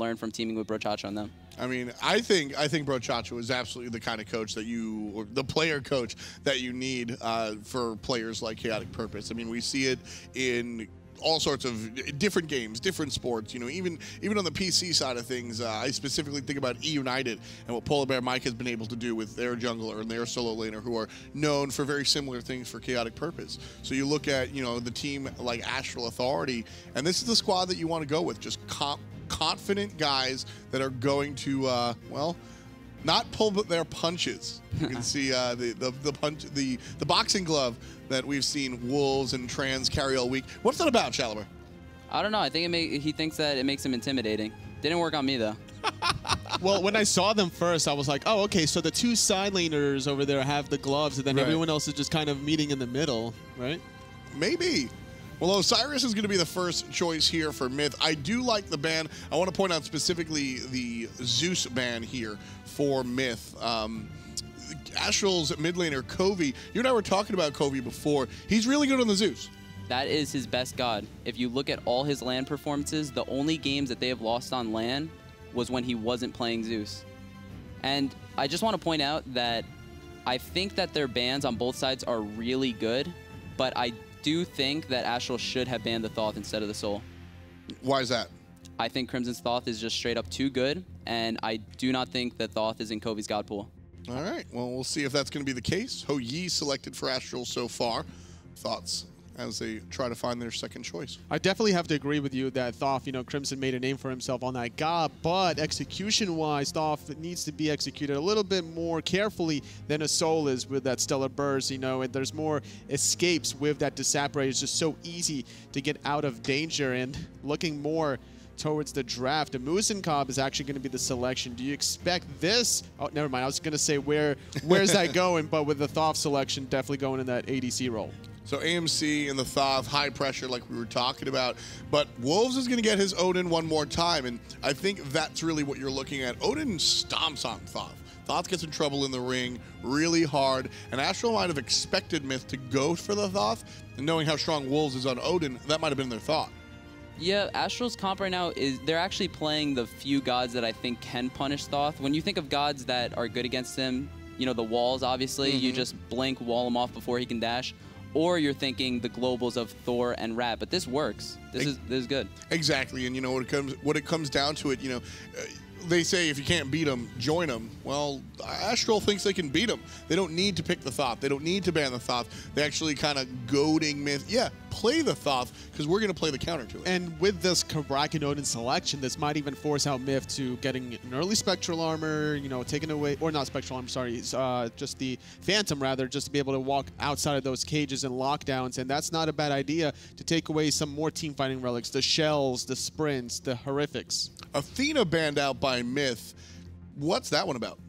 learn from teaming with Brochacho and them. I mean, I think Brochacho is absolutely the kind of coach that or the player coach that you need for players like Chaotic Purpose. I mean, we see it in all sorts of different games, different sports. You know, even on the PC side of things, I specifically think about E-United and what Polar Bear Mike has been able to do with their jungler and their solo laner, who are known for very similar things for Chaotic Purpose. So you look at, you know, the team like Astral Authority, and this is the squad that you want to go with. Just confident guys that are going to, well, not pull their punches. You can see the boxing glove that we've seen Wolves and Trans carry all week. What's that about, Shalaber? I don't know. I think he thinks that it makes him intimidating. Didn't work on me, though. Well, when I saw them first, I was like, oh, okay, so the two side laners over there have the gloves, and then everyone else is just kind of meeting in the middle, right? Maybe. Well, Osiris is going to be the first choice here for Myth. I do like the ban. I want to point out specifically the Zeus ban here for Myth. Astral's mid laner, Covey. You and I were talking about Covey before. He's really good on the Zeus. That is his best god. If you look at all his LAN performances, the only games that they have lost on LAN was when he wasn't playing Zeus. And I just want to point out that I think that their bans on both sides are really good, but I do think that Astral should have banned the Thoth instead of the Soul. Why is that? I think Crimson's Thoth is just straight up too good, and I do not think that Thoth is in Covey's god pool. All right, well, we'll see if that's going to be the case. Ho Yi selected for Astral so far. Thoughts as they try to find their second choice? I definitely have to agree with you that Thoth, you know, Crimson made a name for himself on that god, but execution-wise, Thoth needs to be executed a little bit more carefully than a Soul is with that Stellar Burst, you know, and there's more escapes with that Disapparator. It's just so easy to get out of danger, and looking more towards the draft, Musin Cobb is actually going to be the selection. Do you expect this? Oh, never mind. I was going to say where's that going, but with the Thoth selection, definitely going in that ADC role. So AMC and the Thoth, high pressure like we were talking about. But Wolves is going to get his Odin one more time, and I think that's really what you're looking at. Odin stomps on Thoth. Thoth gets in trouble in the ring really hard, and Astral might have expected Myth to go for the Thoth, and knowing how strong Wolves is on Odin, that might have been their thought. Yeah, Astral's comp right now is they're actually playing the few gods that I think can punish Thoth. When you think of gods that are good against him, you know, the walls, obviously, you just blink, wall him off before he can dash. Or you're thinking the globals of Thor and Rat, but this works. This is good. Exactly, and you know, when it comes down to it, you know, they say if you can't beat them, join them. Well, Astral thinks they can beat them. They don't need to pick the Thoth. They don't need to ban the Thoth. They actually kind of goading Myth. Yeah, play the Thoth, because we're going to play the counter to it. And with this Kabrak and Odin selection, this might even force out Myth to getting an early Spectral Armor, you know, taking away, or not Spectral Armor, sorry, just the Phantom, rather, just to be able to walk outside of those cages and lockdowns. And that's not a bad idea to take away some more team fighting relics, the Shells, the Sprints, the Horrifics. Athena banned out by Myth. What's that one about?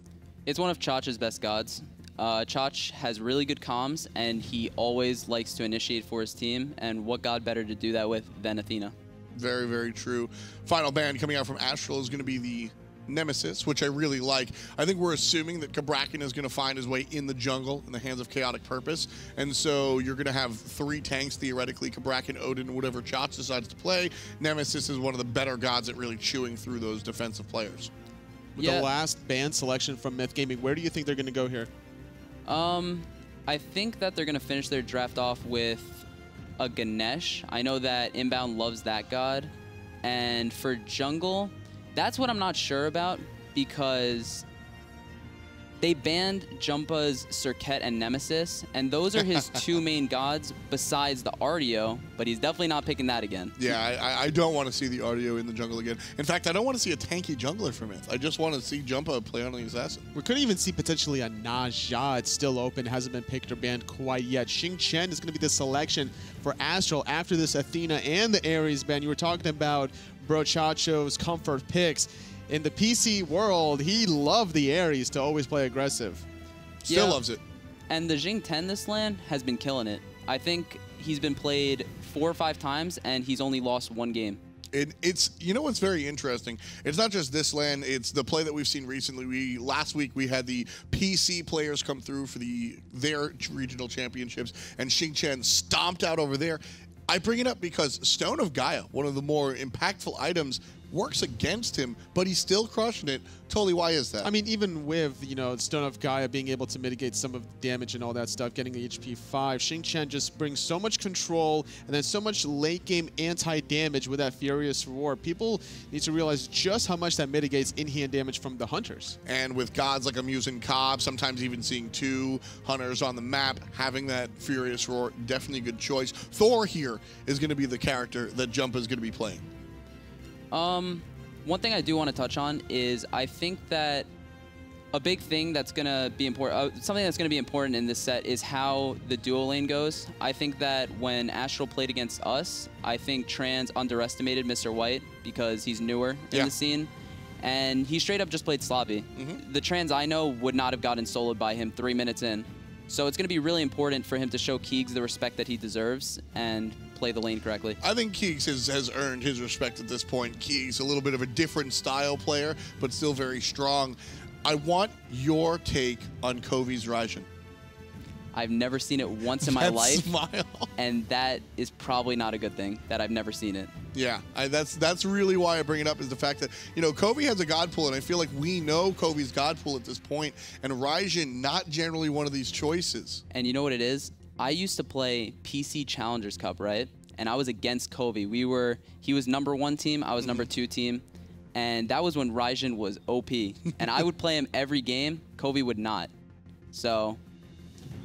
It's one of Chach's best gods. Chach has really good comms, and he always likes to initiate for his team, and what god better to do that with than Athena? Very, very true. Final ban coming out from Astral is going to be the Nemesis, which I really like. I think we're assuming that Kabrakan is going to find his way in the jungle in the hands of Chaotic Purpose, and so you're going to have 3 tanks, theoretically, Kabrakan, Odin, whatever Chach decides to play. Nemesis is one of the better gods at really chewing through those defensive players. With the last ban selection from Myth Gaming, where do you think they're going to go here? I think that they're going to finish their draft off with a Ganesh. I know that Inbound loves that god. And for jungle, that's what I'm not sure about, because they banned Jumpa's Serket and Nemesis, and those are his 2 main gods besides the Artio, but he's definitely not picking that again. Yeah, I don't want to see the Artio in the jungle again. In fact, I don't want to see a tanky jungler from Myth. I just want to see Jumpa play on the Assassin. We could even see potentially a Naja. It's still open, hasn't been picked or banned quite yet. Xing Chen is going to be the selection for Astral after this Athena and the Ares ban. You were talking about Brochacho's comfort picks. In the PC world, he loved the Ares to always play aggressive. Still loves it. And the Xing 10 this LAN has been killing it. I think he's been played 4 or 5 times, and he's only lost 1 game. It's, you know what's very interesting? It's not just this LAN, it's the play that we've seen recently. Last week we had the PC players come through for their regional championships, and Xing Chen stomped out over there. I bring it up because Stone of Gaia, one of the more impactful items, works against him, but he's still crushing it. Totally, why is that? I mean, even with, you know, Stone of Gaia being able to mitigate some of the damage and all that stuff, getting the HP 5, Xingqian just brings so much control and then so much late game anti-damage with that Furious Roar. People need to realize just how much that mitigates in-hand damage from the hunters. And with gods like I'm using Cobb, sometimes even seeing 2 hunters on the map, having that Furious Roar, definitely a good choice. Thor here is going to be the character that Jump is going to be playing. One thing I do want to touch on is I think that a big thing that's going to be important, something that's going to be important in this set is how the duo lane goes. I think that when Astral played against us, I think Trans underestimated Mr. White because he's newer in the scene. And he straight up just played sloppy. The Trans I know would not have gotten soloed by him 3 minutes in. So it's going to be really important for him to show Keegs the respect that he deserves and play the lane correctly. I think Keegs has earned his respect at this point. Keegs, a little bit of a different style player, but still very strong. I want your take on Kovi's Raijin. I've never seen it once in my life, smile. And that is probably not a good thing, that I've never seen it. Yeah, that's really why I bring it up, is the fact that, you know, Kovi has a God pool, and I feel like we know Kovi's God pool at this point, and Raijin not generally one of these choices. And you know what it is? I used to play PC Challengers Cup, right? And I was against Kovi. He was #1 team, I was #2 team, and that was when Raijin was OP. And I would play him every game, Kovi would not. So,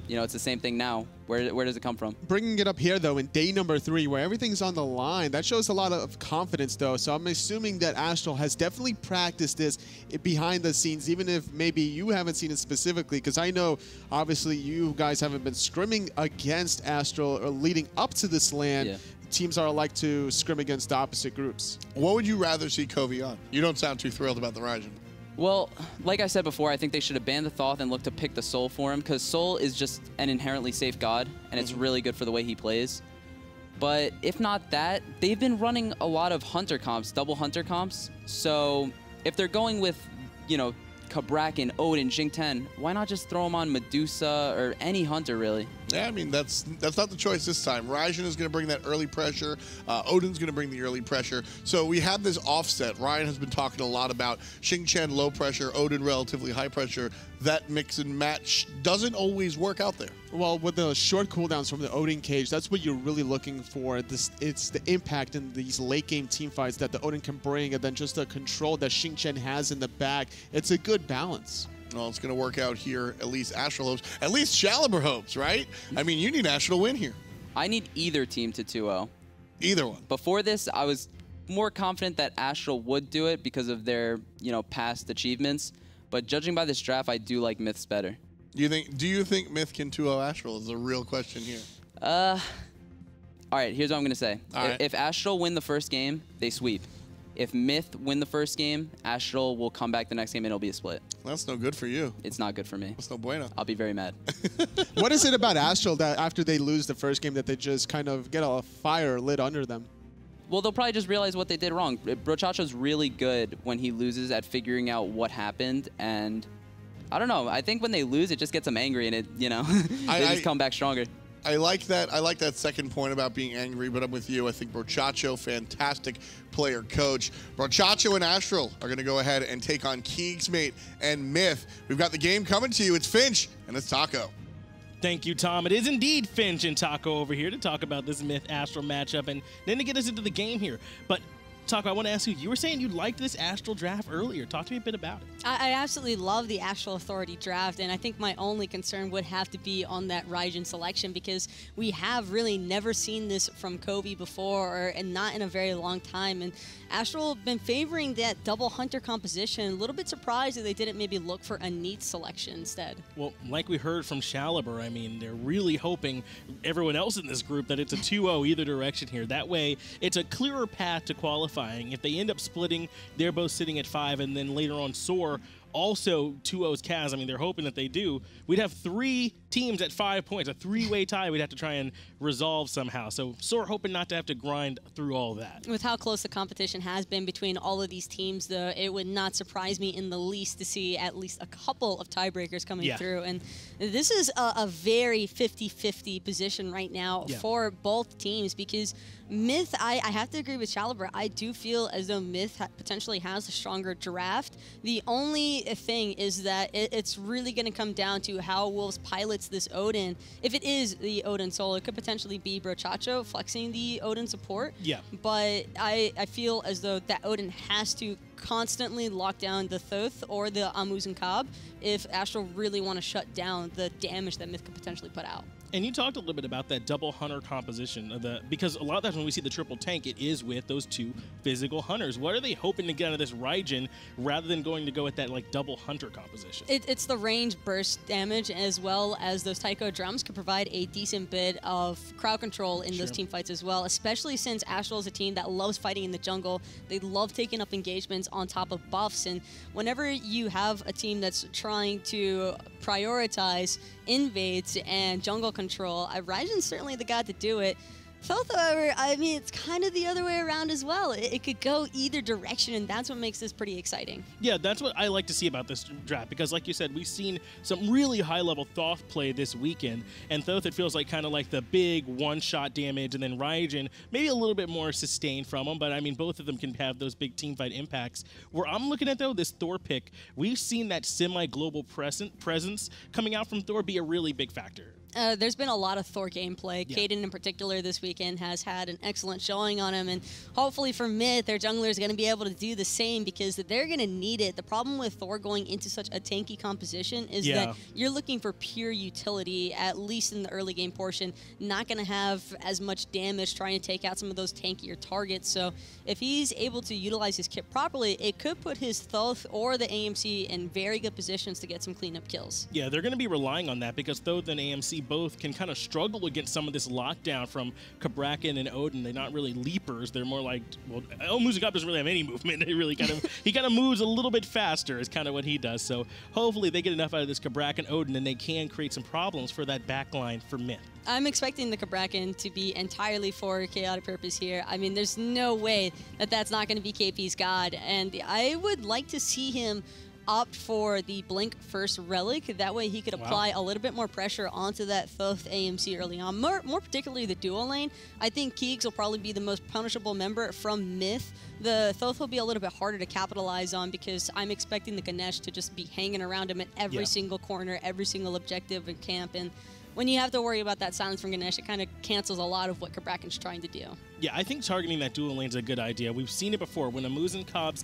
you know, it's the same thing now. Where does it come from? Bringing it up here, though, in day #3, where everything's on the line, that shows a lot of confidence, though. So I'm assuming that Astral has definitely practiced this behind the scenes, even if maybe you haven't seen it specifically, because I know, obviously, you guys haven't been scrimming against Astral or leading up to this LAN. Yeah. Teams are like to scrim against the opposite groups. What would you rather see Kovi on? You don't sound too thrilled about the Raijin. Well, like I said before, I think they should have banned the Thoth and looked to pick the Soul for him, because Soul is just an inherently safe god, and it's really good for the way he plays. But if not that, they've been running a lot of Hunter comps, double Hunter comps. So if they're going with, you know, Kabrak, Odin, Xingqian, why not just throw him on Medusa or any Hunter, really? Yeah, I mean, that's not the choice this time. Raijin is going to bring that early pressure. Odin's going to bring the early pressure. So we have this offset. Ryan has been talking a lot about Xingqian low pressure, Odin relatively high pressure. That mix and match doesn't always work out there. Well, with the short cooldowns from the Odin cage, that's what you're really looking for. It's the impact in these late game team fights that the Odin can bring, and then just the control that Xingqian has in the back. It's a good balance. Well, it's going to work out here. At least Astral hopes. At least Shaliber hopes, right? I mean, you need Astral to win here. I need either team to 2-0. Either one. Before this, I was more confident that Astral would do it because of their, you know, past achievements. But judging by this draft, I do like Myths better. Do you think Myth can 2-0 Astral is the real question here? All right, here's what I'm going to say. Right. If Astral win the first game, they sweep. If Myth win the first game, Astral will come back the next game and it'll be a split. That's no good for you. It's not good for me. That's no bueno. I'll be very mad. What is it about Astral that after they lose the first game that they just kind of get a fire lit under them? Well, they'll probably just realize what they did wrong. Brochacho's really good when he loses at figuring out what happened, and I don't know. I think when they lose, it just gets them angry, and it, you know, they just come back stronger. I like that. I like that second point about being angry, but I'm with you. I think Brochacho, fantastic player coach. Brochacho and Astral are going to go ahead and take on Keegsmate and Myth. We've got the game coming to you. It's Finch and it's Taco. Thank you, Tom. It is indeed Finch and Taco over here to talk about this Myth-Astral matchup and then to get us into the game here. But Taco, I want to ask you were saying you liked this Astral draft earlier. Talk to me a bit about it. I absolutely love the Astral Authority draft, and I think my only concern would have to be on that Raijin selection, because we have really never seen this from Kobe before, and not in a very long time. And Astral been favoring that double Hunter composition. A little bit surprised that they didn't maybe look for a neat selection instead. Well, like we heard from Shaliber, I mean, they're really hoping everyone else in this group that it's a 2-0 either direction here. That way, it's a clearer path to qualifying. If they end up splitting, they're both sitting at 5, and then later on Soar also 2-0's Kaz. I mean, they're hoping that they do. We'd have 3 teams at 5 points, a 3-way tie we'd have to try and resolve somehow. So sort of hoping not to have to grind through all that. With how close the competition has been between all of these teams, though, it would not surprise me in the least to see at least a couple of tiebreakers coming through. And this is a very 50-50 position right now for both teams, because Myth, I have to agree with Chalibur. I do feel as though Myth potentially has a stronger draft. The only thing is that it's really going to come down to how Wolves pilots this Odin. If it is the Odin solo, it could potentially be Brochacho flexing the Odin support. Yeah. But I feel as though that Odin has to constantly lock down the Thoth or the Amuzin Cobb if Astral really want to shut down the damage that Myth could potentially put out. And you talked a little bit about that double hunter composition of because a lot of times when we see the triple tank, it is with those 2 physical hunters. What are they hoping to get out of this Raijin rather than going to go with that like double hunter composition? It's the range burst damage, as well as those Taiko drums could provide a decent bit of crowd control in those team fights as well, especially since Astral is a team that loves fighting in the jungle. They love taking up engagements on top of buffs, and whenever you have a team that's trying to prioritize invades and jungle control, Raijin's certainly the guy to do it. Thoth, however, I mean, it's kind of the other way around as well. It could go either direction, and that's what makes this pretty exciting. Yeah, that's what I like to see about this draft, because like you said, we've seen some really high-level Thoth play this weekend, and Thoth, it feels like kind of like the big one-shot damage, and then Raijin, maybe a little bit more sustained from them, but I mean, both of them can have those big teamfight impacts. Where I'm looking at, though, this Thor pick, we've seen that semi-global presence coming out from Thor be a really big factor. There's been a lot of Thor gameplay. Caden in particular this weekend has had an excellent showing on him, and hopefully for Myth, their jungler is going to be able to do the same, because they're going to need it. The problem with Thor going into such a tanky composition is that you're looking for pure utility, at least in the early game portion, not going to have as much damage trying to take out some of those tankier targets. So if he's able to utilize his kit properly, it could put his Thoth or the AMC in very good positions to get some cleanup kills. Yeah, they're going to be relying on that, because Thoth and AMC both can kind of struggle against some of this lockdown from Kabrakan and Odin. They're not really leapers. They're more like, well, Amuzin Cobb doesn't really have any movement. They really he kind of moves a little bit faster is kind of what he does. So hopefully they get enough out of this Kabrakan Odin, and they can create some problems for that backline for Myth. I'm expecting the Kabrakan to be entirely for chaotic purpose here. I mean, there's no way that that's not going to be KP's god, and I would like to see him opt for the Blink first relic. That way he could apply a little bit more pressure onto that Thoth AMC early on. More particularly the duo lane. I think Keegs will probably be the most punishable member from Myth. The Thoth will be a little bit harder to capitalize on, because I'm expecting the Ganesh to just be hanging around him at every single corner, every single objective in camp. And when you have to worry about that silence from Ganesh, it kind of cancels a lot of what Kabrakan's trying to do. Yeah, I think targeting that dual lane is a good idea. We've seen it before when Amuzin Cobbs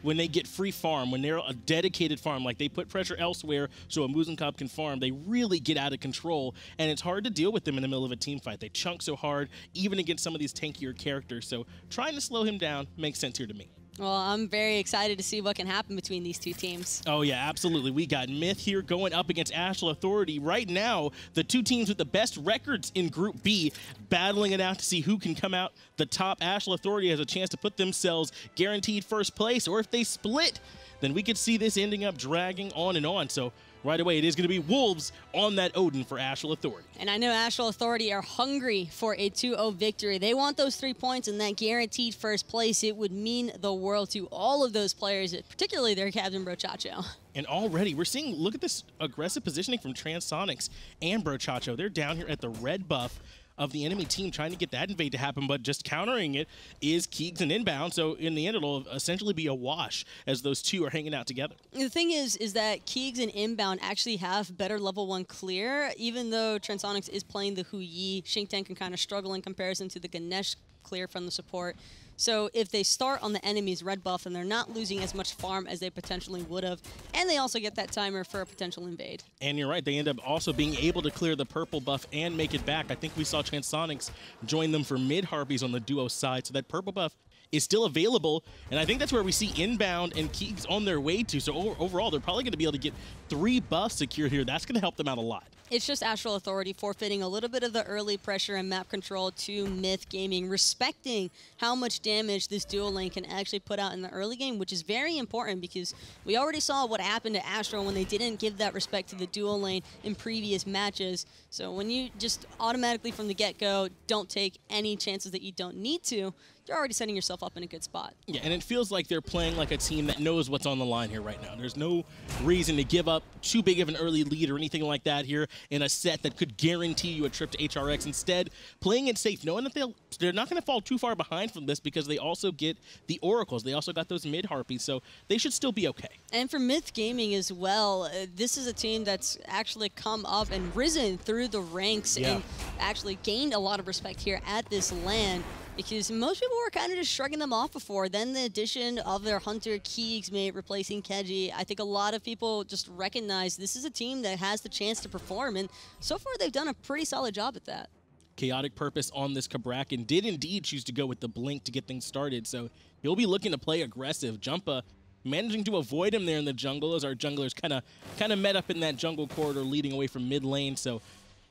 when they get free farm, when they're a dedicated farm, like they put pressure elsewhere so Amuzin Cobb can farm, they really get out of control, and it's hard to deal with them in the middle of a team fight. They chunk so hard, even against some of these tankier characters, so trying to slow him down makes sense here to me. Well, I'm very excited to see what can happen between these two teams. Oh, yeah, absolutely. We got Myth here going up against Astral Authority. Right now, the 2 teams with the best records in Group B battling it out to see who can come out the top. Astral Authority has a chance to put themselves guaranteed first place, or if they split, then we could see this ending up dragging on and on. So right away, it is going to be Wolves on that Odin for Astral Authority. And I know Astral Authority are hungry for a 2-0 victory. They want those 3 points and that guaranteed first place. It would mean the world to all of those players, particularly their captain, Brochacho. And already, we're seeing, look at this aggressive positioning from Transonics and Brochacho. They're down here at the red buff of the enemy team trying to get that invade to happen, but just countering it is Keegs and Inbound, so in the end it'll essentially be a wash as those 2 are hanging out together. The thing is that Keegs and Inbound actually have better level 1 clear, even though Transonics is playing the Hu Yi. Xingtian can kind of struggle in comparison to the Ganesh clear from the support. So if they start on the enemy's red buff, then they're not losing as much farm as they potentially would have, and they also get that timer for a potential invade. And you're right, they end up also being able to clear the purple buff and make it back. I think we saw Transonics join them for mid-Harpies on the duo side, so that purple buff is still available, and I think that's where we see Inbound and Keegs on their way to. So overall, they're probably going to be able to get 3 buffs secured here. That's going to help them out a lot. It's just Astral Authority forfeiting a little bit of the early pressure and map control to Myth Gaming, respecting how much damage this dual lane can actually put out in the early game, which is very important because we already saw what happened to Astral when they didn't give that respect to the dual lane in previous matches. So when you just automatically from the get-go don't take any chances that you don't need to, you're already setting yourself up in a good spot. Yeah, and it feels like they're playing like a team that knows what's on the line here right now. There's no reason to give up too big of an early lead or anything like that here in a set that could guarantee you a trip to HRX. Instead, playing it safe, knowing that they're not going to fall too far behind from this because they also get the Oracles. They also got those mid-harpies, so they should still be okay. And for Myth Gaming as well, this is a team that's actually come up and risen through the ranks and actually gained a lot of respect here at this LAN. Because most people were kind of just shrugging them off before. Then the addition of their Hunter Keegsmate replacing Keji, I think a lot of people just recognize this is a team that has the chance to perform. And so far, they've done a pretty solid job at that. Chaotic Purpose on this Kabrakan did indeed choose to go with the Blink to get things started. So he'll be looking to play aggressive. Jumpa managing to avoid him there in the jungle as our junglers kind of met up in that jungle corridor leading away from mid lane. So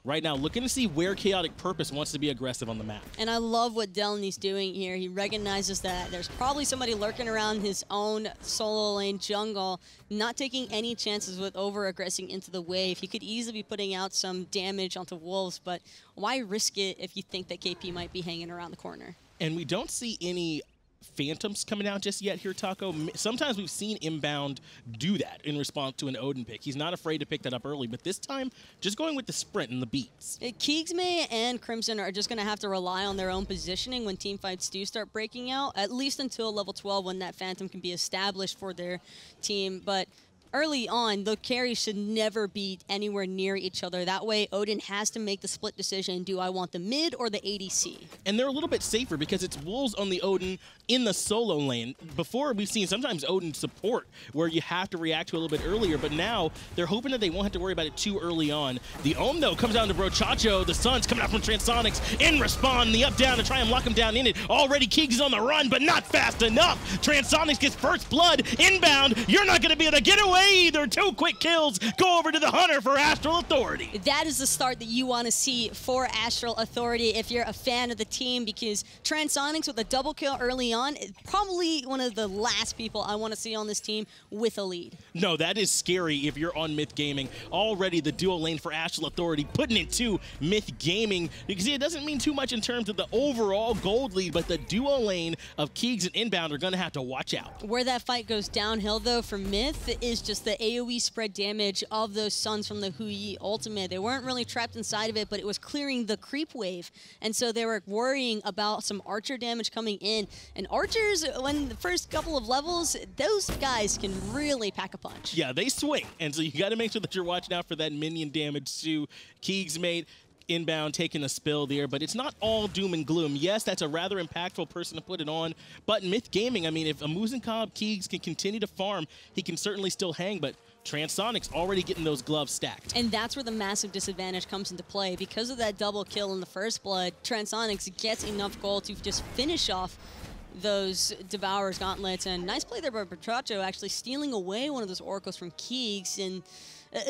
right now, looking to see where Chaotic Purpose wants to be aggressive on the map. And I love what Delany's doing here. He recognizes that there's probably somebody lurking around his own solo lane jungle, not taking any chances with over-aggressing into the wave. He could easily be putting out some damage onto Wolves, but why risk it if you think that KP might be hanging around the corner? And we don't see any Phantoms coming out just yet here, Taco. Sometimes we've seen Inbound do that in response to an Odin pick. He's not afraid to pick that up early, but this time, just going with the sprint and the beats. Keegsmate and Crimson are just going to have to rely on their own positioning when teamfights do start breaking out, at least until level 12 when that Phantom can be established for their team. But early on, the carries should never be anywhere near each other. That way, Odin has to make the split decision. Do I want the mid or the ADC? And they're a little bit safer because it's Wolves on the Odin in the solo lane. Before, we've seen sometimes Odin support where you have to react to a little bit earlier, but now they're hoping that they won't have to worry about it too early on. The Ohm, though, comes down to Brochacho. The Suns coming out from Transonics in respawn. The up-down to try and lock him down in it. Already Keegs is on the run, but not fast enough. Transonics gets first blood. Inbound. You're not going to be able to get away either. 2 quick kills. Go over to the Hunter for Astral Authority. That is the start that you want to see for Astral Authority if you're a fan of the team, because Transonics with a double kill early on is probably one of the last people I want to see on this team with a lead. No, that is scary if you're on Myth Gaming. Already the dual lane for Astral Authority putting it to Myth Gaming, because it doesn't mean too much in terms of the overall gold lead, but the duo lane of Keegs and Inbound are going to have to watch out. Where that fight goes downhill, though, for Myth is just the AoE spread damage of those Suns from the Huyi ultimate. They weren't really trapped inside of it, but it was clearing the creep wave, and so they were worrying about some Archer damage coming in. And Archers, when the first couple of levels, those guys can really pack a punch. Yeah, they swing, and so you got to make sure that you're watching out for that minion damage to Keegsmate. Inbound taking a spill there, but it's not all doom and gloom. Yes, that's a rather impactful person to put it on, but Myth Gaming, I mean, if Amuzencob Keegs can continue to farm, he can certainly still hang, but Transonics already getting those gloves stacked. And that's where the massive disadvantage comes into play. Because of that double kill in the first blood, Transonics gets enough gold to just finish off those Devourer's gauntlets. And nice play there by Petracho, actually stealing away one of those Oracles from Keegs. And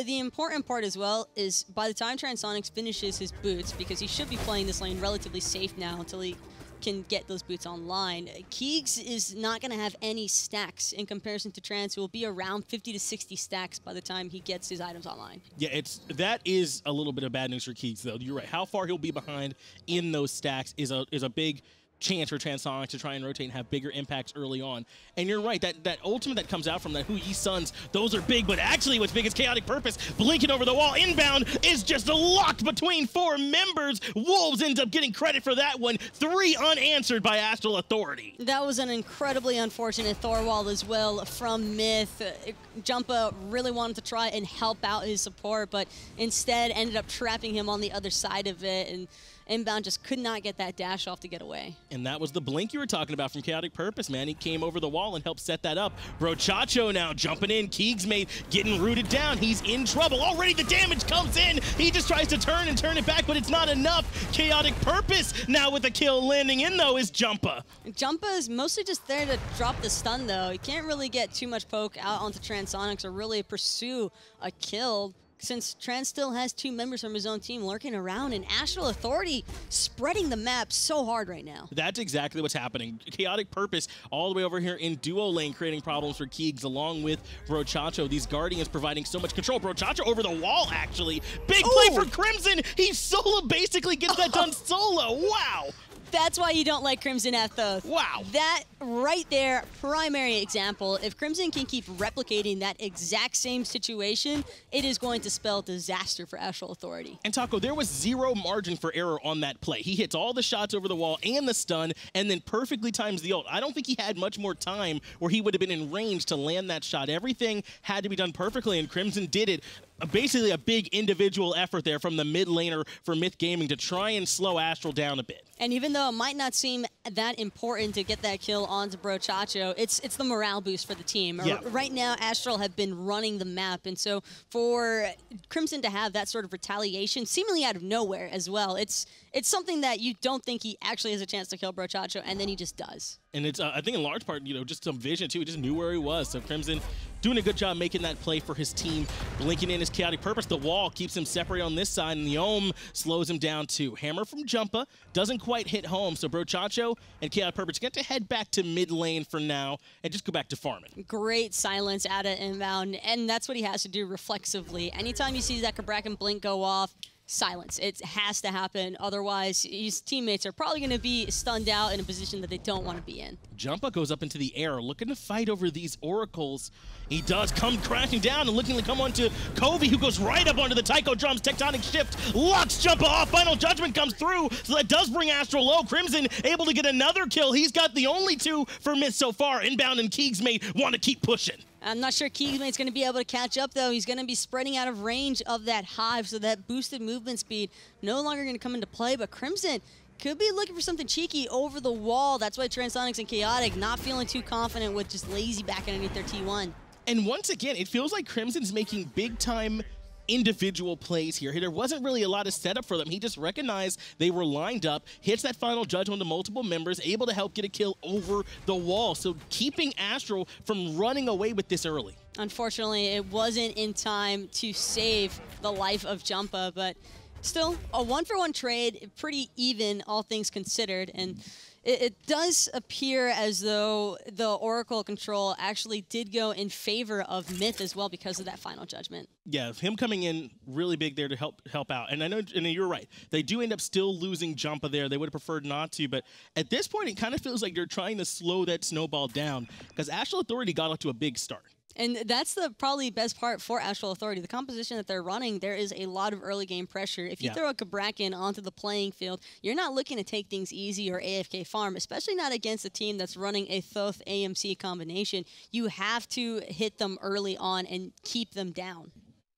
the important part as well is by the time Transonics finishes his boots, because he should be playing this lane relatively safe now until he can get those boots online, Keegs is not going to have any stacks in comparison to Trans, who will be around 50 to 60 stacks by the time he gets his items online. Yeah, that is a little bit of bad news for Keegs, though. You're right. How far he'll be behind in those stacks is a big chance for Transonics to try and rotate and have bigger impacts early on. And you're right, that ultimate that comes out from that Huyi Suns, those are big, but actually what's big is Chaotic Purpose blinking over the wall. Inbound is just locked between 4 members. Wolves ends up getting credit for that one. 3 unanswered by Astral Authority. That was an incredibly unfortunate Thorwald as well from Myth. Jumpa really wanted to try and help out his support, but instead ended up trapping him on the other side of it, and Inbound just could not get that dash off to get away. And that was the blink you were talking about from Chaotic Purpose, man. He came over the wall and helped set that up. Brochacho now jumping in. Keegsmate getting rooted down. He's in trouble. Already the damage comes in. He just tries to turn it back, but it's not enough. Chaotic Purpose now with the kill landing in, though, is Jumpa. Jumpa is mostly just there to drop the stun, though. He can't really get too much poke out onto Transonics or really pursue a kill. since Trans still has 2 members from his own team lurking around, and Astral Authority spreading the map so hard right now. That's exactly what's happening. Chaotic Purpose all the way over here in duo lane, creating problems for Keegs along with Brochacho. These Guardians providing so much control. Brochacho over the wall, actually. Big play for Crimson. He solo basically gets that done solo. Wow. That's why you don't like Crimson at Thoth. Wow. That right there, primary example. If Crimson can keep replicating that exact same situation, it is going to spell disaster for Astral Authority. And Taco, there was 0 margin for error on that play. He hits all the shots over the wall and the stun, and then perfectly times the ult. I don't think he had much more time where he would have been in range to land that shot. Everything had to be done perfectly, and Crimson did it. Basically a big individual effort there from the mid laner for Myth Gaming to try and slow Astral down a bit. And even though it might not seem that important to get that kill onto Brochacho, it's the morale boost for the team. Yeah. Right now, Astral have been running the map, and so for Crimson to have that sort of retaliation, seemingly out of nowhere as well, it's something that you don't think he actually has a chance to kill Brochacho, and then he just does. And it's, I think in large part, just some vision too. He just knew where he was. So Crimson doing a good job making that play for his team, blinking in his Chaotic Purpose. The wall keeps him separated on this side, and the Ohm slows him down too. Hammer from Jumpa doesn't quite hit home, so Brochacho and Chaotic Purpose get to head back to mid lane for now and just go back to farming. Great silence out of inbound, and that's what he has to do reflexively. Anytime you see that Kraken blink go off, silence. It has to happen. Otherwise, his teammates are probably going to be stunned out in a position that they don't want to be in. Jumpa goes up into the air, looking to fight over these oracles. He does come crashing down and looking to come onto Covey, who goes right up onto the Taiko drums. Tectonic shift, locks Jumpa off. Final Judgment comes through, so that does bring Astral low. Crimson able to get another kill. He's got the only 2 for Myth so far. Inbound and Keegsmate want to keep pushing. I'm not sure Keegsmate's going to be able to catch up, though. He's going to be spreading out of range of that hive, so that boosted movement speed no longer going to come into play. But Crimson could be looking for something cheeky over the wall. That's why Transonics and Chaotic not feeling too confident with just lazy back underneath their T1. And once again, it feels like Crimson's making big-time individual plays here. There wasn't really a lot of setup for them. He just recognized they were lined up, hits that final judgment to multiple members, able to help get a kill over the wall. So keeping Astral from running away with this early. Unfortunately, it wasn't in time to save the life of Jumpa, but still, a 1-for-1 trade, pretty even, all things considered. And it does appear as though the Oracle control actually did go in favor of Myth as well because of that final judgment. Yeah, him coming in really big there to help out. And I know, and you're right, they do end up still losing Jumpa there. They would have preferred not to, but at this point, it kind of feels like they're trying to slow that snowball down because Astral Authority got off to a big start. And that's the probably best part for Astral Authority. The composition that they're running, there is a lot of early game pressure. If you throw a Kraken onto the playing field, you're not looking to take things easy or AFK farm, especially not against a team that's running a Thoth AMC combination. You have to hit them early on and keep them down.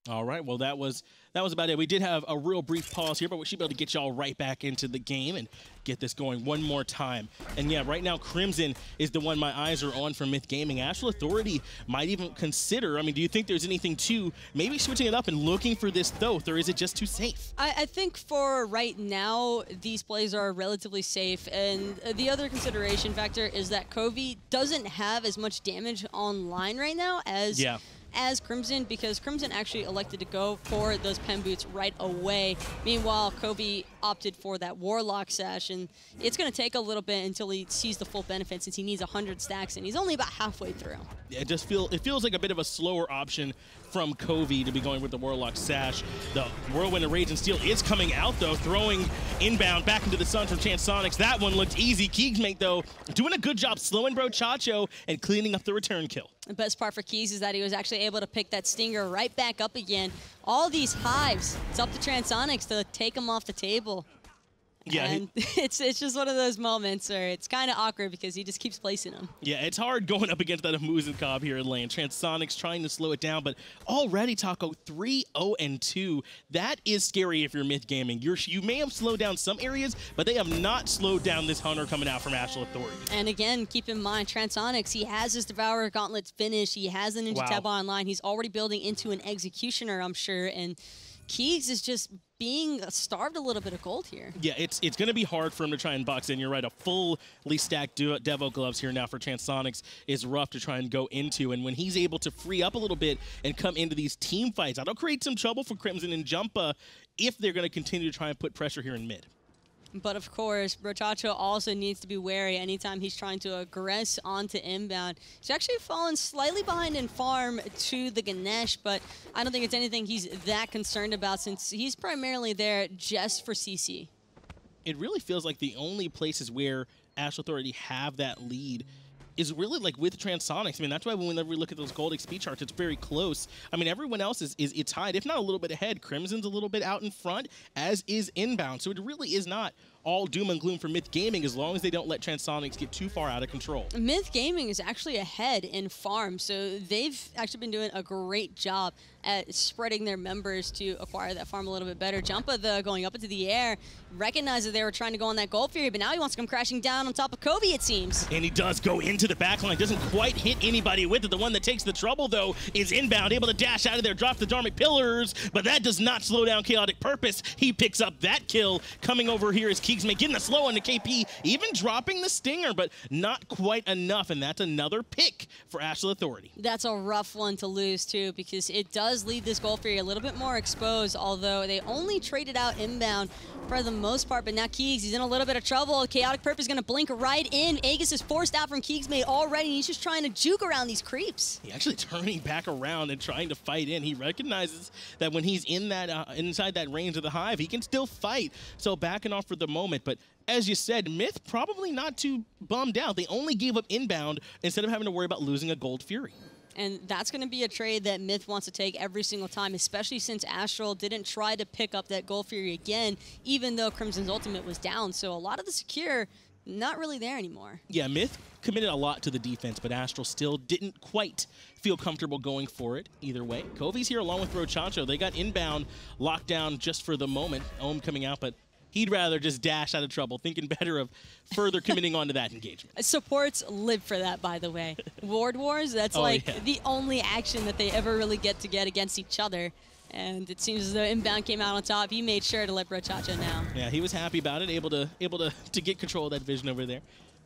All right, well, that was about it. We did have a real brief pause here, but we should be able to get y'all right back into the game and get this going one more time. And yeah, right now, Crimson is the one my eyes are on for Myth Gaming. Astral Authority might even consider, I mean, do you think there's anything to maybe switching it up and looking for this Thoth, or is it just too safe? I think for right now, these plays are relatively safe. And the other consideration factor is that Covey doesn't have as much damage online right now as Crimson, because Crimson actually elected to go for those pen boots right away. Meanwhile, Kobe opted for that Warlock sash, and it's going to take a little bit until he sees the full benefit since he needs 100 stacks, and he's only about halfway through. Yeah, it feels like a bit of a slower option from Covey to be going with the Warlock sash. The Whirlwind of Rage and Steel is coming out, though, throwing inbound back into the sun from Chansonics. That one looked easy. Keegsmate, though, doing a good job slowing Brochacho and cleaning up the return kill. The best part for Keys is that he was actually able to pick that Stinger right back up again. All these hives, it's up to Transonics to take him off the table. Yeah, and it's just one of those moments where it's kind of awkward because he just keeps placing them. Yeah, it's hard going up against that Amuzen Cobb here in lane. Transonics trying to slow it down, but already, Taco, 3-0-2. That is scary if you're Myth Gaming. You may have slowed down some areas, but they have not slowed down this Hunter coming out from Astral Authority. And again, keep in mind, Transonics, he has his Devourer Gauntlets finished. He has the Ninja Tab online. He's already building into an Executioner, I'm sure, and Keegs is just being starved a little bit of gold here. Yeah, it's going to be hard for him to try and box in. You're right, a fully stacked Devo gloves here now for Transonics is rough to try and go into. And when he's able to free up a little bit and come into these team fights, that'll create some trouble for Crimson and Jumpa if they're going to continue to try and put pressure here in mid. But of course, Brochacho also needs to be wary anytime he's trying to aggress onto inbound. He's actually fallen slightly behind in farm to the Ganesh, but I don't think it's anything he's that concerned about since he's primarily there just for CC. It really feels like the only places where Astral Authority have that lead is really like with Transonics. I mean, that's why whenever we look at those gold XP charts, it's very close. I mean, everyone else is tied, if not a little bit ahead. Crimson's a little bit out in front, as is Inbound. So it really is not all doom and gloom for Myth Gaming as long as they don't let Transonics get too far out of control. Myth Gaming is actually ahead in farm, so they've actually been doing a great job at spreading their members to acquire that farm a little bit better. Jumpa, though, going up into the air, recognized that they were trying to go on that Gold Fury, but now he wants to come crashing down on top of Kobe, it seems. And he does go into the backline, doesn't quite hit anybody with it. The one that takes the trouble, though, is Inbound, able to dash out of there, drop the Dharmic Pillars, but that does not slow down Chaotic Purpose. He picks up that kill. Coming over here is Keegsmate, getting the slow on the KP, even dropping the Stinger, but not quite enough, and that's another pick for Astral Authority. That's a rough one to lose, too, because it does leave this Gold Fury a little bit more exposed, although they only traded out Inbound for the most part, but now Keegs, he's in a little bit of trouble. Chaotic Purpose is going to blink right in. Aegis is forced out from Keegsmate already, and he's just trying to juke around these creeps. He actually turning back around and trying to fight in. He recognizes that when he's in that inside that range of the hive, he can still fight. So backing off for the moment, but as you said, Myth probably not too bummed out. They only gave up Inbound instead of having to worry about losing a Gold Fury. And that's going to be a trade that Myth wants to take every single time, especially since Astral didn't try to pick up that Gold Fury again, even though Crimson's ultimate was down. So a lot of the secure, not really there anymore. Yeah, Myth committed a lot to the defense, but Astral still didn't quite feel comfortable going for it either way. Kovi's here along with Brochacho. They got Inbound locked down just for the moment. Ohm coming out, but he'd rather just dash out of trouble, thinking better of further committing onto that engagement. Supports live for that, by the way. Ward Wars, that's the only action that they ever really get against each other. And it seems as though Inbound came out on top. He made sure to let Brochacho know. Yeah, he was happy about it, able to get control of that vision over there.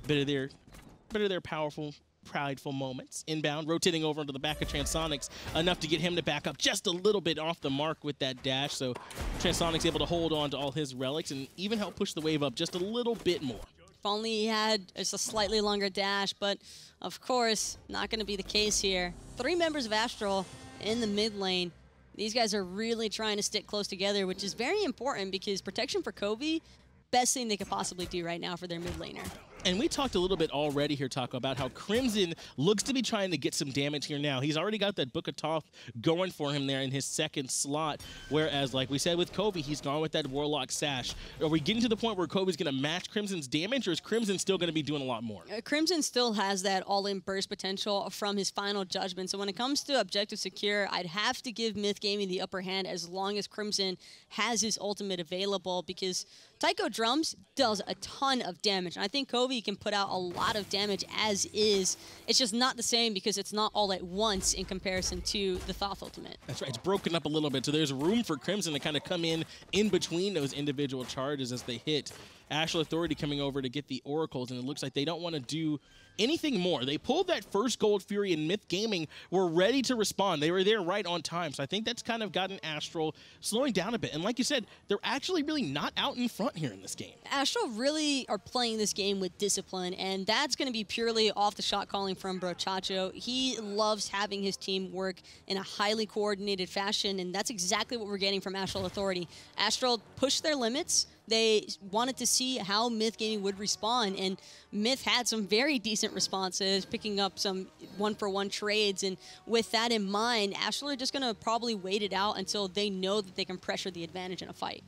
Bit of their powerful, prideful moments. Inbound, rotating over into the back of Transonics, enough to get him to back up just a little bit off the mark with that dash. So Transonics able to hold on to all his relics and even help push the wave up just a little bit more. If only he had just a slightly longer dash, but of course, not going to be the case here. 3 members of Astral in the mid lane. These guys are really trying to stick close together, which is very important because protection for Kobe, best thing they could possibly do right now for their mid laner. And we talked a little bit already here, Taco, about how Crimson looks to be trying to get some damage here now. He's already got that Book of Thoth going for him there in his second slot, whereas, like we said with Kobe, he's gone with that Warlock Sash. Are we getting to the point where Kobe's going to match Crimson's damage, or is Crimson still going to be doing a lot more? Crimson still has that all-in burst potential from his final judgment, so when it comes to objective secure, I'd have to give Myth Gaming the upper hand as long as Crimson has his ultimate available, because Tycho Drums does a ton of damage, and I think Kobe can put out a lot of damage as is. It's just not the same because it's not all at once in comparison to the Thoth ultimate. That's right, it's broken up a little bit, so there's room for Crimson to kind of come in between those individual charges as they hit. Astral Authority coming over to get the Oracles, and it looks like they don't want to do anything more. They pulled that first Gold Fury, and Myth Gaming were ready to respond. They were there right on time, so I think that's kind of gotten Astral slowing down a bit. And like you said, they're actually really not out in front here in this game. Astral really are playing this game with discipline, and that's going to be purely off the shot calling from Brochacho. He loves having his team work in a highly coordinated fashion, and that's exactly what we're getting from Astral Authority. Astral pushed their limits. They wanted to see how Myth Gaming would respond, and Myth had some very decent responses, picking up some one-for-one trades, and with that in mind, Astral are just going to probably wait it out until they know that they can pressure the advantage in a fight.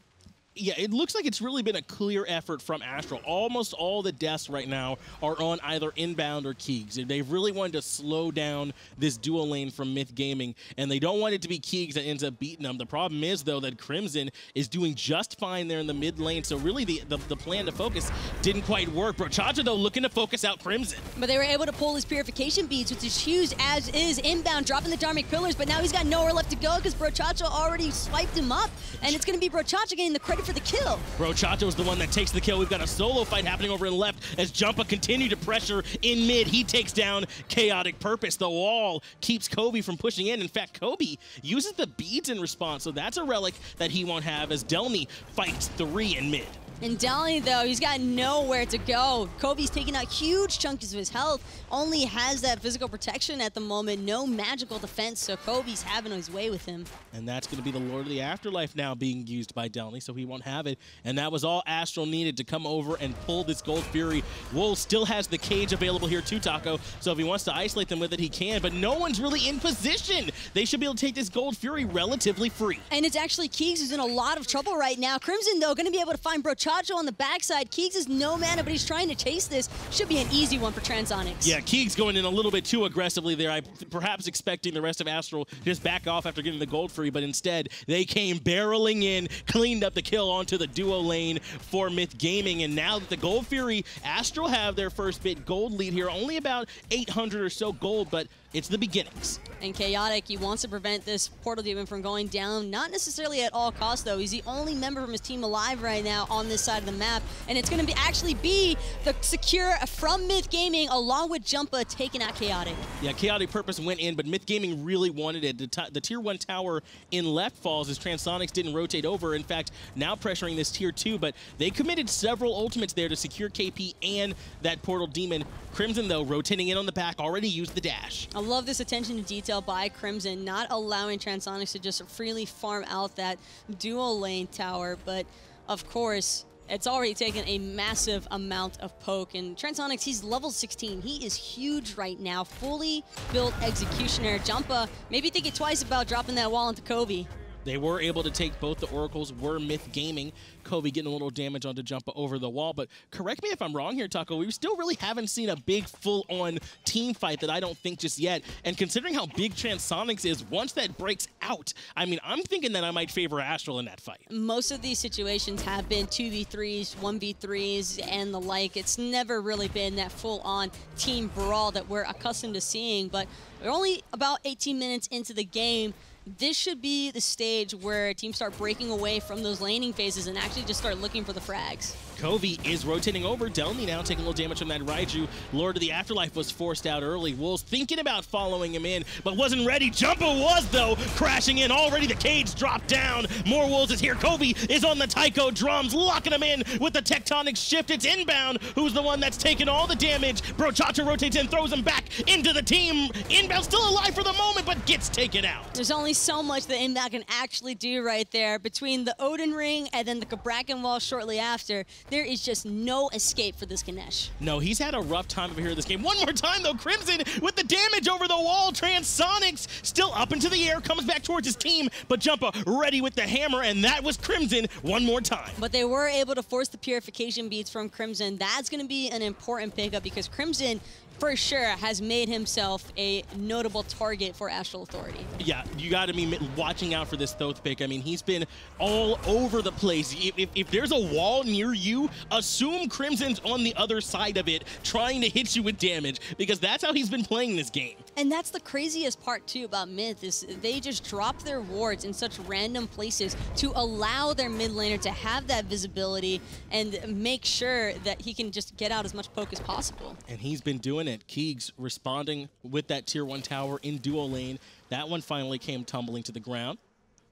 Yeah, it looks like it's really been a clear effort from Astral. Almost all the deaths right now are on either Inbound or Keegs. They've really wanted to slow down this dual lane from Myth Gaming, and they don't want it to be Keegs that ends up beating them. The problem is, though, that Crimson is doing just fine there in the mid lane, so really the plan to focus didn't quite work. Brochacha, though, looking to focus out Crimson. But they were able to pull his Purification Beads, which is huge, as is Inbound, dropping the Dharmic Pillars, but now he's got nowhere left to go because Brochacha already swiped him up, and it's going to be Brochacha getting the credit for the kill. Brochacha is the one that takes the kill. We've got a solo fight happening over in left as Jumpa continue to pressure in mid. He takes down Chaotic Purpose. The wall keeps Kobe from pushing in. In fact, Kobe uses the beads in response, so that's a relic that he won't have as Delny fights 3 in mid. And Delny, though, he's got nowhere to go. Kobe's taking out huge chunks of his health, only has that physical protection at the moment, no magical defense, so Kobe's having his way with him. And that's going to be the Lord of the Afterlife now being used by Delny, so he won't have it. And that was all Astral needed to come over and pull this Gold Fury. Wolves still has the cage available here too, Taco, so if he wants to isolate them with it, he can, but no one's really in position. They should be able to take this Gold Fury relatively free. And it's actually Keegs who's in a lot of trouble right now. Crimson, though, going to be able to find Brochacha on the backside. Keegs is no mana, but he's trying to chase this. Should be an easy one for Transonics. Yeah, Keegs going in a little bit too aggressively there. I perhaps expecting the rest of Astral to just back off after getting the Gold Fury, but instead they came barreling in, cleaned up the kill onto the duo lane for Myth Gaming, and now that the Gold Fury, Astral have their first bit gold lead here, only about 800 or so gold, but it's the beginnings. And Chaotic, he wants to prevent this Portal Demon from going down, not necessarily at all costs, though. He's the only member from his team alive right now on this side of the map, and it's going to actually be the Secure from Myth Gaming along with Jumpa taking out Chaotic. Yeah, Chaotic Purpose went in, but Myth Gaming really wanted it. The Tier 1 tower in left falls as Transonics didn't rotate over. In fact, now pressuring this Tier 2, but they committed several ultimates there to secure KP and that Portal Demon. Crimson, though, rotating in on the back, already used the dash. I love this attention to detail by Crimson, not allowing Transonics to just freely farm out that dual lane tower, but of course, it's already taken a massive amount of poke, and Transonics, he's level 16. He is huge right now, fully built Executioner. Jumpa, maybe thinking twice about dropping that wall into Kobe. They were able to take both the Oracles, were Myth Gaming. Kobe getting a little damage onto Jumpa over the wall, but correct me if I'm wrong here, Taco, we still really haven't seen a big full-on team fight that I don't think just yet, and considering how big Transonics is, once that breaks out, I mean, I'm thinking that I might favor Astral in that fight. Most of these situations have been 2v3s, 1v3s, and the like. It's never really been that full-on team brawl that we're accustomed to seeing, but we're only about 18 minutes into the game. This should be the stage where teams start breaking away from those laning phases and actually just start looking for the frags. Kobe is rotating over. Delny now taking a little damage from that Raiju. Lord of the Afterlife was forced out early. Wolves thinking about following him in, but wasn't ready. Jumpa was, though, crashing in. Already the cage dropped down. More Wolves is here. Kobe is on the Taiko drums, locking him in with the tectonic shift. It's Inbound, who's the one that's taking all the damage. Brochacha rotates in, throws him back into the team. Inbound still alive for the moment, but gets taken out. There's only so much that Inbound can actually do right there. Between the Odin Ring and then the Kabrakan Wall shortly after, there is just no escape for this Ganesh. No, he's had a rough time over here in this game. One more time, though, Crimson with the damage over the wall. Transonics still up into the air, comes back towards his team, but Jumpa ready with the hammer, and that was Crimson one more time. But they were able to force the Purification Beads from Crimson. That's going to be an important pickup because Crimson, for sure, has made himself a notable target for Astral Authority. Yeah, you got to be watching out for this Thoth pick. I mean, he's been all over the place. If there's a wall near you, assume Crimson's on the other side of it, trying to hit you with damage, because that's how he's been playing this game. And that's the craziest part, too, about Myth, is they just drop their wards in such random places to allow their mid laner to have that visibility and make sure that he can just get out as much poke as possible. And he's been doing it. Keegs responding with that Tier 1 tower in duo lane. That one finally came tumbling to the ground.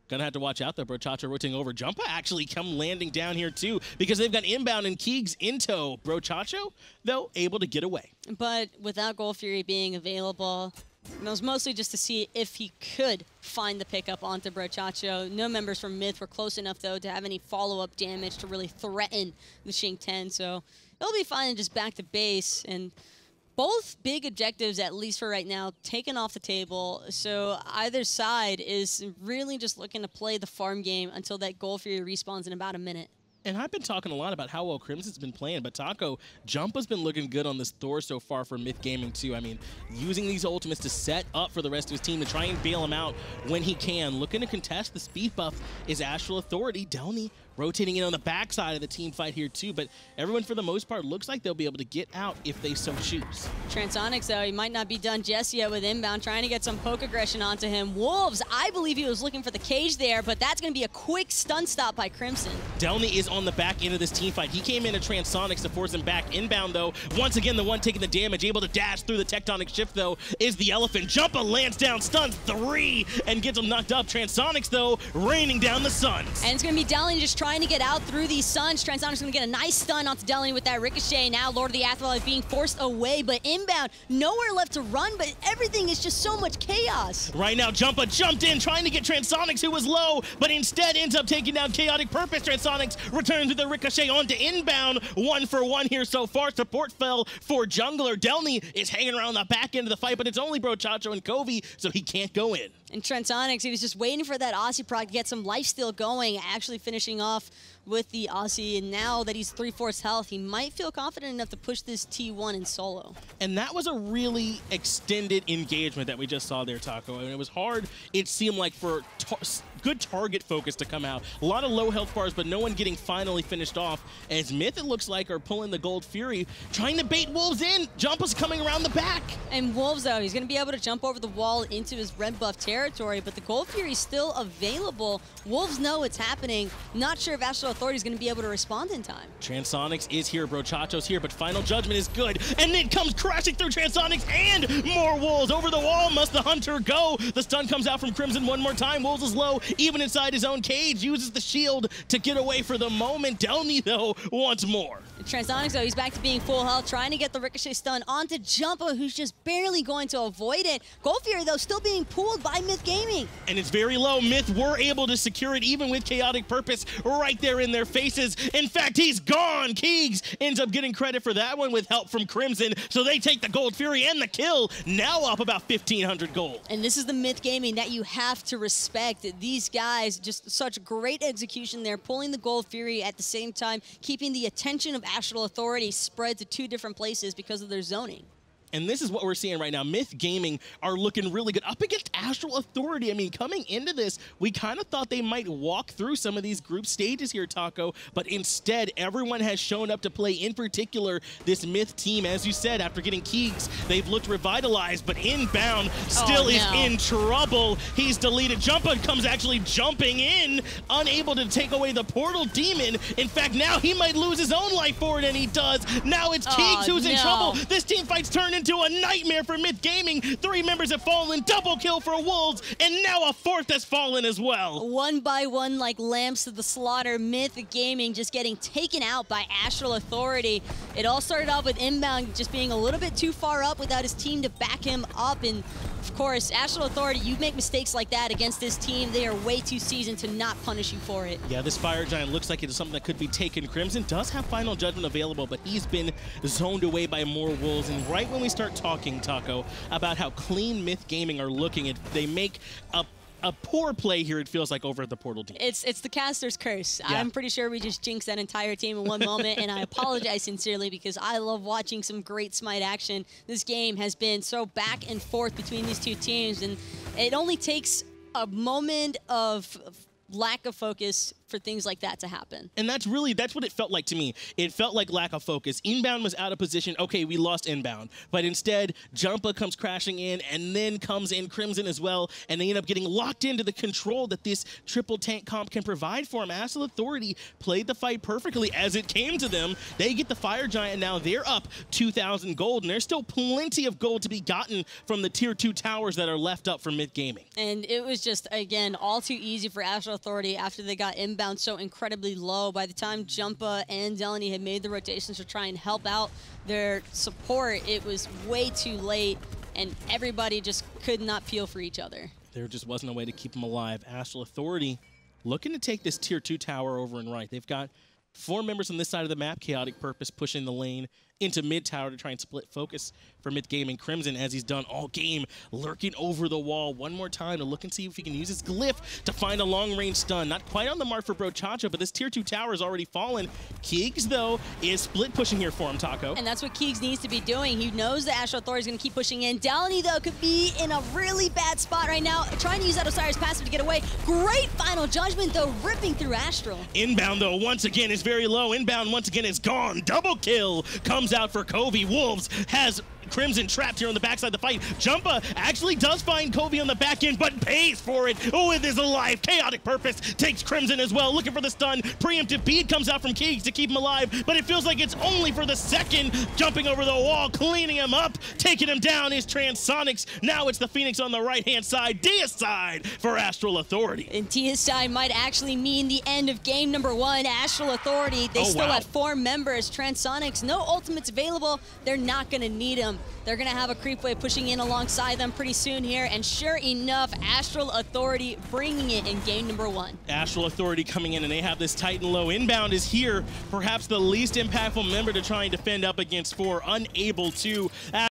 Gonna have to watch out, though. Brochacha rotating over. Jumpa actually come landing down here, too, because they've got Inbound and Keegs in tow. Brochacha, though, able to get away. But without Gold Fury being available, it was mostly just to see if he could find the pickup onto Brochacha. No members from Myth were close enough, though, to have any follow-up damage to really threaten the Shing 10, so it'll be fine and just back to base. And both big objectives, at least for right now, taken off the table. So either side is really just looking to play the farm game until that Gold Fury respawns in about a minute. And I've been talking a lot about how well Crimson's been playing, but Taco, Jumpa's been looking good on this Thor so far for Myth Gaming too. I mean, using these ultimates to set up for the rest of his team to try and bail him out when he can. Looking to contest the speed buff is Astral Authority. Delny rotating in on the backside of the team fight here too, but everyone for the most part looks like they'll be able to get out if they so choose. Transonics, though, he might not be done just yet with inbound, trying to get some poke aggression onto him. Wolves, I believe he was looking for the cage there, but that's going to be a quick stun stop by Crimson. Delny is on the back end of this team fight. He came into Transonics to force him back inbound, though. Once again, the one taking the damage, able to dash through the tectonic shift, though, is the Elephant. Jumpa lands down, stuns 3, and gets him knocked up. Transonics, though, raining down the Suns. And it's going to be Delny just trying to get out through these Suns. Transonics going to get a nice stun onto Delny with that ricochet. Now Lord of the Astral is being forced away, but inbound, nowhere left to run, but everything is just so much chaos. Right now, Jumpa jumped in, trying to get Transonics, who was low, but instead ends up taking down Chaotic Purpose. Transonics returns with the ricochet onto inbound. 1 for 1 here so far. Support fell for Jungler. Delny is hanging around the back end of the fight, but it's only Brochacho and Covey, so he can't go in. And Transonics, he was just waiting for that Aussie proc to get some lifesteal going, actually finishing off with the Aussie, and now that he's 3/4 health, he might feel confident enough to push this T1 in solo. And that was a really extended engagement that we just saw there, Taco. And it was hard, it seemed like, for good target focus to come out. A lot of low health bars, but no one getting finally finished off. As Myth, it looks like, are pulling the Gold Fury, trying to bait Wolves in. Jumpa's coming around the back. And Wolves, though, he's going to be able to jump over the wall into his red buff territory, but the Gold Fury is still available. Wolves know it's happening. Not sure if Astral Authority is going to be able to respond in time. Transonics is here, Brochacho's here, but Final Judgment is good. And it comes crashing through Transonics, and more Wolves. Over the wall must the Hunter go. The stun comes out from Crimson one more time. Wolves is low, even inside his own cage, uses the shield to get away for the moment. Delny, though, wants more. Transonics, though, he's back to being full health, trying to get the ricochet stun onto Jumpa, who's just barely going to avoid it. Gold Fury, though, still being pulled by Myth Gaming. And it's very low. Myth were able to secure it, even with Chaotic Purpose right there in their faces. In fact, he's gone. Keegs ends up getting credit for that one with help from Crimson, so they take the Gold Fury and the kill, now up about 1,500 gold. And this is the Myth Gaming that you have to respect. These guys, just such great execution there, pulling the Gold Fury at the same time, keeping the attention of Astral Authority spread to 2 different places because of their zoning. And this is what we're seeing right now. Myth Gaming are looking really good up against Astral Authority. I mean, coming into this, we kind of thought they might walk through some of these group stages here, Taco, but instead, everyone has shown up to play. In particular, this Myth team, as you said, after getting Keegs, they've looked revitalized, but inbound still is in trouble. He's deleted. Jumpa comes actually jumping in, unable to take away the Portal Demon. In fact, now he might lose his own life for it, and he does. Now it's Keegs who's in trouble. This team fight's turned into a nightmare for Myth Gaming. 3 members have fallen, double kill for Wolves, and now a 4th has fallen as well. One by one, like lambs to the slaughter, Myth Gaming just getting taken out by Astral Authority. It all started off with inbound just being a little bit too far up without his team to back him up, and of course, Astral Authority, you make mistakes like that against this team, they are way too seasoned to not punish you for it. Yeah, this Fire Giant looks like it is something that could be taken. Crimson does have Final Judgment available, but he's been zoned away by more Wolves. And right when we start talking, Taco, about how clean Myth Gaming are looking, they make a poor play here, it feels like, over at the Portal team. It's the caster's curse. Yeah. I'm pretty sure we just jinxed that entire team in one moment, and I apologize sincerely because I love watching some great Smite action. This game has been so back and forth between these 2 teams, and it only takes a moment of lack of focus for things like that to happen. And that's what it felt like to me. It felt like lack of focus. Inbound was out of position. Okay, we lost inbound. But instead, Jumpa comes crashing in, and then comes in Crimson as well, and they end up getting locked into the control that this triple tank comp can provide for them. Astral Authority played the fight perfectly as it came to them. They get the Fire Giant now. They're up 2,000 gold, and there's still plenty of gold to be gotten from the tier 2 towers that are left up for Myth Gaming. And it was just, again, all too easy for Astral Authority after they got inbound so incredibly low. By the time Jumpa and Delany had made the rotations to try and help out their support, it was way too late, and everybody just could not peel for each other. There just wasn't a way to keep them alive. Astral Authority looking to take this tier 2 tower over and right. They've got 4 members on this side of the map. Chaotic Purpose pushing the lane into mid tower to try and split focus for mid game, and Crimson, as he's done all game, lurking over the wall one more time to look and see if he can use his glyph to find a long-range stun. Not quite on the mark for Brochacho, but this tier 2 tower has already fallen. Keegs, though, is split pushing here for him, Taco. And that's what Keegs needs to be doing. He knows the Astral Authority is going to keep pushing in. Downey, though, could be in a really bad spot right now, trying to use that Osiris passive to get away. Great final judgment, though, ripping through Astral. Inbound, though, once again is very low. Inbound, once again, is gone. Double kill comes out for Covey. Wolves has Crimson trapped here on the backside of the fight. Jumpa actually does find Covey on the back end, but pays for it. Oh, it is alive. Chaotic Purpose takes Crimson as well, looking for the stun. Preemptive bead comes out from Keegs to keep him alive, but it feels like it's only for the second. Jumping over the wall, cleaning him up, taking him down is Transonics. Now it's the Phoenix on the right-hand side, deicide for Astral Authority. And deicide might actually mean the end of game number 1. Astral Authority, they still have 4 members. Transonics, no ultimates available. They're not going to need them. They're going to have a creep wave pushing in alongside them pretty soon here, and sure enough, Astral Authority bringing it in game number 1. Astral Authority coming in, and they have this Titan low. Inbound is here, perhaps the least impactful member to try and defend up against 4, unable to.